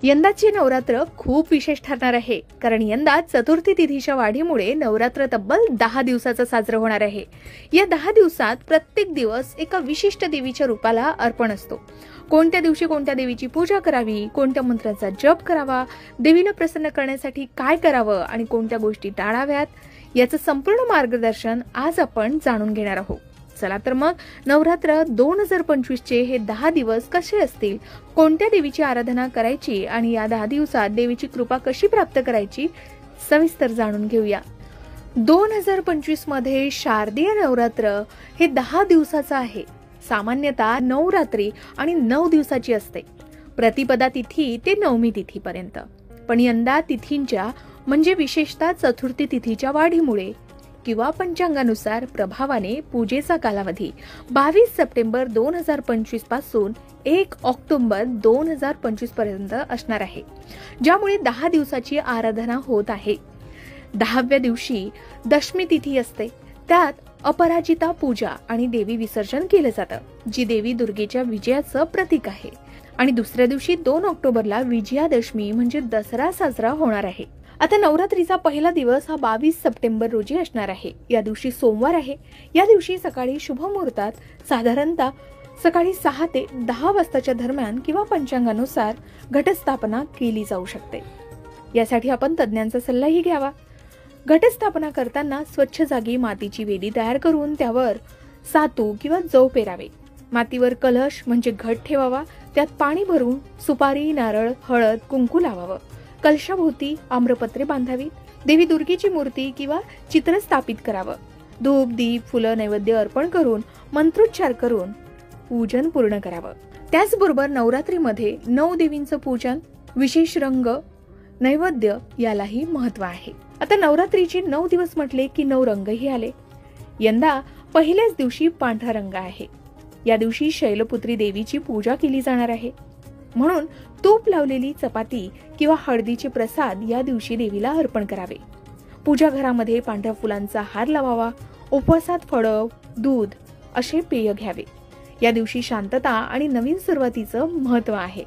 यंदाची नवरात्र खूप विशेष ठरणार आहे, कारण यंदा चतुर्थी तिथीच्या वाढीमुळे नवरात्र तब्बल 10 दिवसाचं साजरं होणार आहे। या 10 दिवसात प्रत्येक दिवस एका विशिष्ट देवीच्या रूपाला अर्पण असतो। कोणत्या दिवशी कोणत्या देवीची पूजा करावी, कोणत्या मंत्राचा जप करावा, देवीला प्रसन्न करण्यासाठी काय करावं आणि कोणत्या गोष्टी टाळाव्यात, याचं संपूर्ण मार्गदर्शन आज आपण जाणून घेणार आहोत। चला तर मग नवरात्र 2025 चे हे 10 दिवस कसे असतील, कोणत्या देवीची आराधना करायची आणि या 10 दिवसात देवीची कृपा कशी प्राप्त करायची सविस्तर जाणून घेऊया। 2025 मध्ये शारदीय नवरात्र हे 10 दिवसाचं आहे। सामान्यतः 9 रात्री आणि 9 दिवसाची असते, प्रतिपदा तिथी ते नवमी तिथीपर्यंत। पण यंदा तिथींच्या म्हणजे विशेषतः चतुर्थी तिथीच्या वाढीमुळे किंवा पंचांगानुसार प्रभावाने पूजेचा कालावधी 22 सप्टेंबर 2025 पासून 1 ऑक्टोबर 2025 पर्यंत असणार आहे, ज्यामुळे 10 दिवसाची आराधना होत आहे। 10व्या दिवशी दशमी तिथी असते, त्यात अपराजिता पूजा आणि देवी विसर्जन केलं जातं, जी देवी दुर्गेच्या विजयाचं प्रतीक आहे। आणि दुसऱ्या दिवशी 2 ऑक्टोबरला विजयादशमी म्हणजे दसरा साजरा होणार आहे। आता नवरात्रीचा पहिला दिवस हा 22 सप्टेंबर रोजी असणार आहे। या दिवशी सोमवार आहे। या दिवशी सकाळी शुभ मुहूर्तात साधारणतः सकाळी 6 ते 10 वाजताच्या दरम्यान किंवा पंचांगानुसार घटस्थापना केली जाऊ शकते। यासाठी आपण तज्ञांचा सल्लाही घ्यावा। घटस्थापना करताना स्वच्छ जागी मातीची वेदी तयार करून त्यावर सातू किंवा जव पेरावे। मातीवर कलश म्हणजे घट ठेवावा, त्यात पाणी भरून सुपारी, नारळ, हळद, कुंकू लावावं। कलशाभोवती आम्रपत्रे बांधावी। देवी दुर्गेची मूर्ती किंवा चित्र स्थापित करावं। धूप, दीप, फुलं, नैवेद्य अर्पण करून मंत्रोच्चार करून पूजन पूर्ण करावं। त्याचबरोबर नवरात्रीमध्ये 9 देवींचं पूजन, विशेष रंग, नैवेद्य यालाही महत्व आहे। आता नवरात्रीचे 9 दिवस म्हटले की 9 रंगही आले। यंदा पहिल्याच दिवशी पांढरा रंग आहे। या दिवशी शैलपुत्री देवीची पूजा केली जाणार आहे, म्हणून तूप लावलेली चपाती किंवा हळदीचे प्रसाद या दिवशी देवीला अर्पण करावे। पूजा घरामध्ये पांढऱ्या फुलांचा हार लावावा। उपवासात फळं, दूध असे पेय घ्यावे। या दिवशी शांतता आणि नवीन सुरुवातीचं महत्व आहे।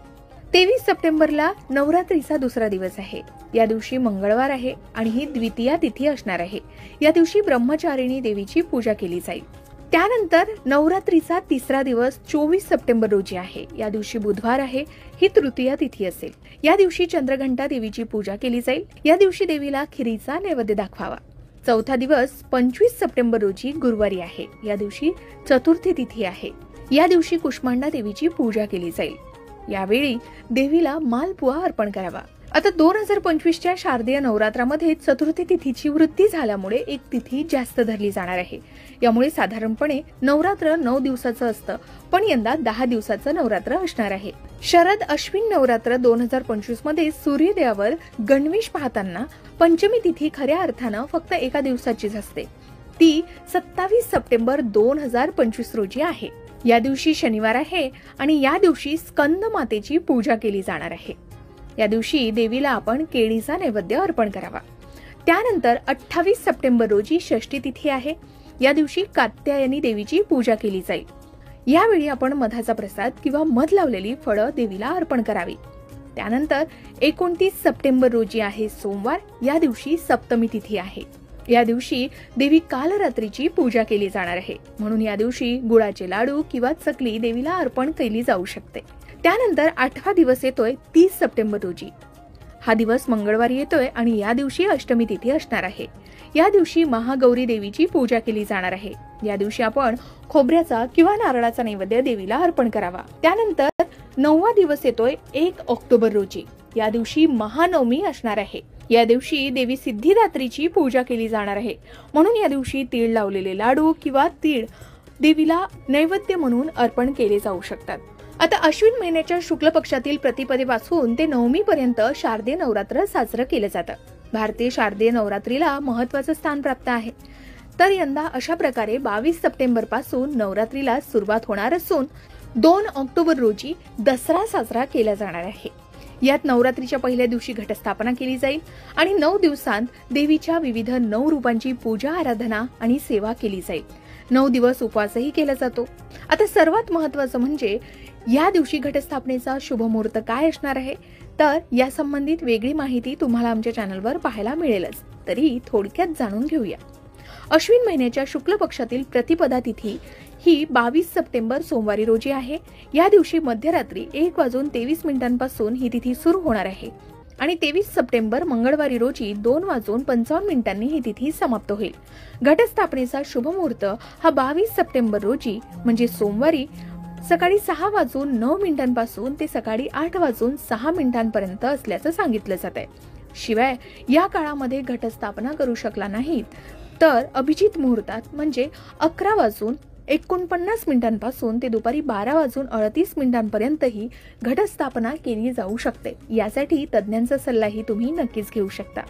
23 सप्टेंबरला नवरात्रीचा दुसरा दिवस आहे। या दिवशी मंगळवार आहे आणि ही द्वितीया तिथी असणार आहे। या दिवशी ब्रह्मचारिणी देवीची पूजा केली जाईल। त्यानंतर नवरात्रीचा तिसरा दिवस 24 सप्टेंबर रोजी आहे। या दिवशी बुधवार आहे, ही तृतीया तिथी असेल। या दिवशी चंद्रघंटा देवीची पूजा केली जाईल। या दिवशी देवीला खिरीचा नैवेद्य दाखवावा। चौथा दिवस 25 सप्टेंबर रोजी गुरुवारी आहे। या दिवशी चतुर्थी तिथी आहे। या दिवशी कुष्मांडा देवीची पूजा केली जाईल। यावेळी देवीला मालपुआ अर्पण करावा। आता 2025च्या शारदीय नवरात्रामध्ये चतुर्थी तिथीची वृद्धी झाल्यामुळे एक तिथी जास्त धरली जाणार आहे। यामुळे साधारणपणे नवरात्र 9 दिवसाचं असतं, पण यंदा 10 दिवसाचं नवरात्र असणार आहे। शरद अश्विन नवरात्र 2025 मध्ये सूर्योदयावर गणवेश पाहताना पंचमी तिथी खऱ्या अर्थानं फक्त एका दिवसाचीच असते। ती 27 सप्टेंबर 2025 रोजी आहे। या दिवशी शनिवार आहे आणि या दिवशी स्कंद मातेची पूजा केली जाणार आहे। या दिवशी देवीला आपण केळीचा नैवेद्य अर्पण करावा। त्यानंतर 28 सप्टेंबर रोजी षष्ठी तिथी आहे। या दिवशी कात्यायनी देवीची पूजा केली जाईल। यावेळी आपण मधाचा प्रसाद किंवा मध लावलेली फळं देवीला अर्पण करावी। त्यानंतर 29 सप्टेंबर रोजी आहे सोमवार। या दिवशी सप्तमी तिथी आहे। या दिवशी देवी कालरात्रीची पूजा केली जाणार आहे, म्हणून या दिवशी गुळाचे लाडू किंवा चकली देवीला अर्पण केली जाऊ शकते। त्यानंतर 8वा दिवस येतोय 30 सप्टेंबर रोजी। हा दिवस मंगळवारी येतोय आणि या दिवशी अष्टमी तिथी असणार आहे। या दिवशी महागौरी देवीची पूजा केली जाणार आहे। या दिवशी आपण खोबऱ्याचा किंवा नारळाचा नैवेद्य देवीला अर्पण करावा। त्यानंतर 9वा दिवस येतोय 1 ऑक्टोबर रोजी। या दिवशी महानवमी असणार आहे। या दिवशी देवी सिद्धिदात्रीची पूजा केली जाणार आहे, म्हणून या दिवशी तीळ लावलेले लाडू किंवा तीळ देवीला नैवेद्य म्हणून अर्पण केले जाऊ शकतात। आता अश्विन महिन्याच्या शुक्ल पक्षातील प्रतिपदेपासून ते नवमी पर्यंत शारदीय नवरात्र साजरं केलं जातं। भारतीय शारदीय नवरात्रीला महत्त्वाचं स्थान प्राप्त आहे। तर यंदा अशा प्रकारे 22 सप्टेंबर पासून नवरात्रीला सुरुवात होणार असून 2 ऑक्टोबर रोजी दसरा साजरा केला जाणार आहे। यात नवरात्रीच्या पहिल्या दिवशी घटस्थापना केली जाईल आणि 9 दिवसांत देवीच्या विविध 9 रूपांची पूजा, आराधना आणि सेवा केली जाईल। 9 दिवस उपवासही केला जातो। आता सर्वात महत्त्वाचं म्हणजे या दिवशी घटस्थापनेचा शुभ मुहूर्त काय असणार आहे तर या संबंधित वेगळी माहिती तुम्हाला आमच्या चॅनलवर पाहायला मिळेलच, तरी थोडक्यात जाणून घेऊया. अश्विन महिन्याच्या शुक्ल पक्षातील प्रतिपदा तिथी ही 22 सप्टेंबर सोमवारी रोजी आहे. या दिवशी मध्यरात्री 1:23 ही तिथी सुरू होणार आहे आणि 23 सप्टेंबर मंगळवारी रोजी 2:55 ही तिथी समाप्त होईल. घटस्थापनेचा शुभ मुहूर्त हा 22 सप्टेंबर रोजी म्हणजे सोमवारी सकाळी 6:09 ते सकाळी 8:06 असल्याचं सांगितलं जात आहे. शिवाय या काळामध्ये घटस्थापना करू शकला नाहीत तर अभिजित मुहूर्तात म्हणजे 11:49 ते दुपारी 12:38 ही घटस्थापना केली जाऊ शकते. यासाठी तज्ञांचा सल्लाही तुम्ही नक्कीच घेऊ शकता.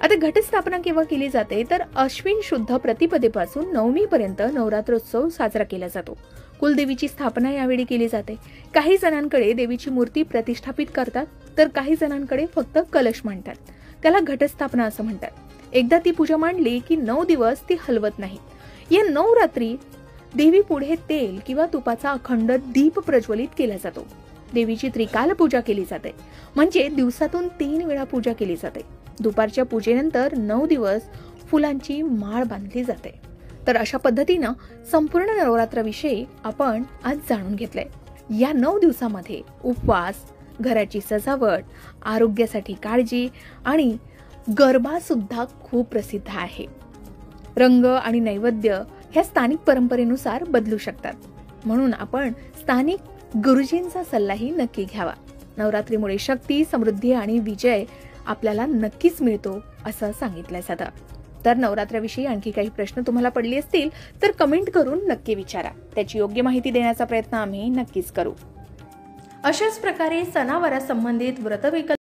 आता घटस्थापना केव्हा केली जाते तर अश्विन शुद्ध प्रतिपदेपासून नवमीपर्यंत नवरात्रोत्सव साजरा केला जातो. कुलदेवीची स्थापना यावेळी केली जाते. काही जणांकडे देवीची मूर्ती प्रतिष्ठापित करतात तर काही जणांकडे फक्त कलश मांडतात. त्याला घटस्थापना असं म्हणतात. एकदा ती पूजा मांडली की 9 दिवस ती हलवत नाही. या 9 रात्री देवी पुढे तेल किंवा तुपाचा अखंड दीप प्रज्वलित केला जातो. देवीची त्रिकाल पूजा केली जाते, म्हणजे दिवसातून 3 वेळा पूजा केली जाते. दुपारच्या पूजेनंतर 9 दिवस फुलांची माळ बांधली जाते. तर अशा पद्धतीनं संपूर्ण नवरात्राविषयी आपण आज जाणून घेतलंय. या 9 दिवसामध्ये उपवास, घराची सजावट, आरोग्यासाठी काळजी आणि गरबा सुद्धा खूप प्रसिद्ध आहे. रंग आणि नैवेद्य ह्या स्थानिक परंपरेनुसार बदलू शकतात, म्हणून आपण स्थानिक गुरुजींचा सल्लाही नक्की घ्यावा. नवरात्रीमुळे शक्ती, समृद्धी आणि विजय आपल्याला नक्कीच मिळतो असं सांगितलं जातं. तर नवरात्राविषयी आणखी काही प्रश्न तुम्हाला पडले असतील तर कमेंट करून नक्की विचारा. त्याची योग्य माहिती देण्याचा प्रयत्न आम्ही नक्कीच करू. अशाच प्रकारे सणावारा संबंधित व्रतविकल्प